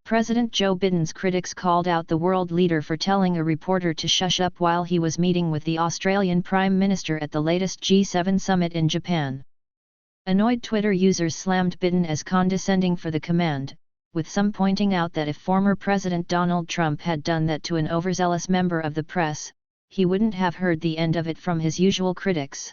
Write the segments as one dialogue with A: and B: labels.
A: President Joe Biden's critics called out the world leader for telling a reporter to shush up while he was meeting with the Australian Prime Minister at the latest G7 summit in Japan. Annoyed Twitter users slammed Biden as condescending for the command, with some pointing out that if former President Donald Trump had done that to an overzealous member of the press, he wouldn't have heard the end of it from his usual critics.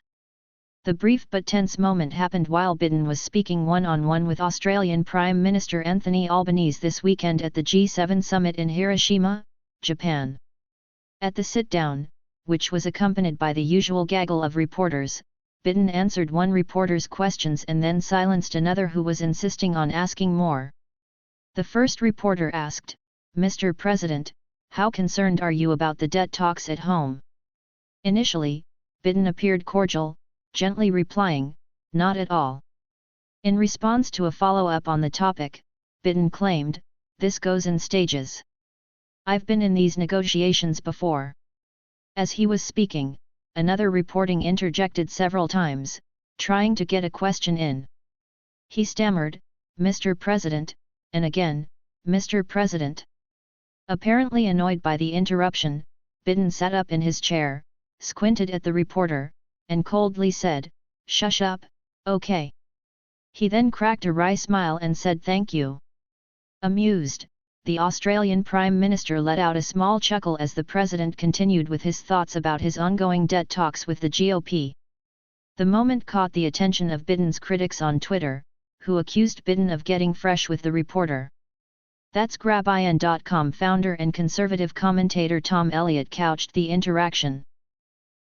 A: The brief but tense moment happened while Biden was speaking one-on-one with Australian Prime Minister Anthony Albanese this weekend at the G7 summit in Hiroshima, Japan. At the sit-down, which was accompanied by the usual gaggle of reporters, Biden answered one reporter's questions and then silenced another who was insisting on asking more. The first reporter asked, "Mr. President, how concerned are you about the debt talks at home?" Initially, Biden appeared cordial, gently replying, "Not at all." In response to a follow-up on the topic, Biden claimed, "This goes in stages. I've been in these negotiations before." As he was speaking, another reporter interjected several times, trying to get a question in. He stammered, "Mr. President," and again, "Mr. President." Apparently annoyed by the interruption, Biden sat up in his chair, squinted at the reporter, and coldly said, "Shush up, okay." He then cracked a wry smile and said thank you. Amused, the Australian Prime Minister let out a small chuckle as the President continued with his thoughts about his ongoing debt talks with the GOP. The moment caught the attention of Biden's critics on Twitter, who accused Biden of getting fresh with the reporter. That's Grabin.com founder and conservative commentator Tom Elliott couched the interaction.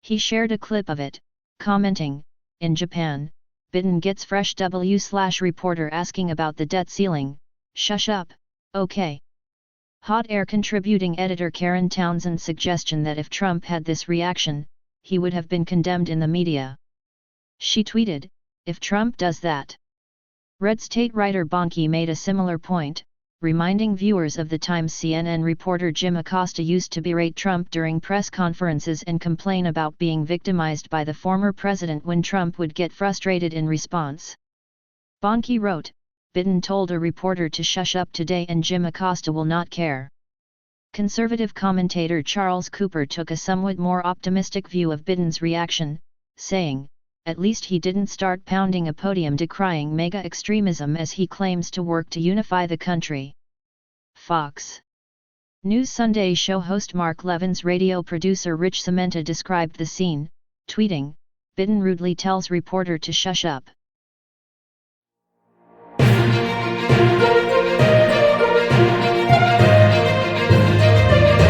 A: He shared a clip of it, commenting, "In Japan, Biden gets fresh reporter asking about the debt ceiling, shush up, okay." Hot Air contributing editor Karen Townsend's suggestion that if Trump had this reaction, he would have been condemned in the media. She tweeted, "If Trump does that." Red State writer Bonke made a similar point, reminding viewers of the Times CNN reporter Jim Acosta used to berate Trump during press conferences and complain about being victimized by the former president when Trump would get frustrated in response. Bonke wrote, "Biden told a reporter to shush up today and Jim Acosta will not care." Conservative commentator Charles Cooper took a somewhat more optimistic view of Biden's reaction, saying, "At least he didn't start pounding a podium decrying mega extremism as he claims to work to unify the country." Fox News Sunday show host Mark Levin's radio producer Rich Cementa described the scene, tweeting, "Biden rudely tells reporter to shush up.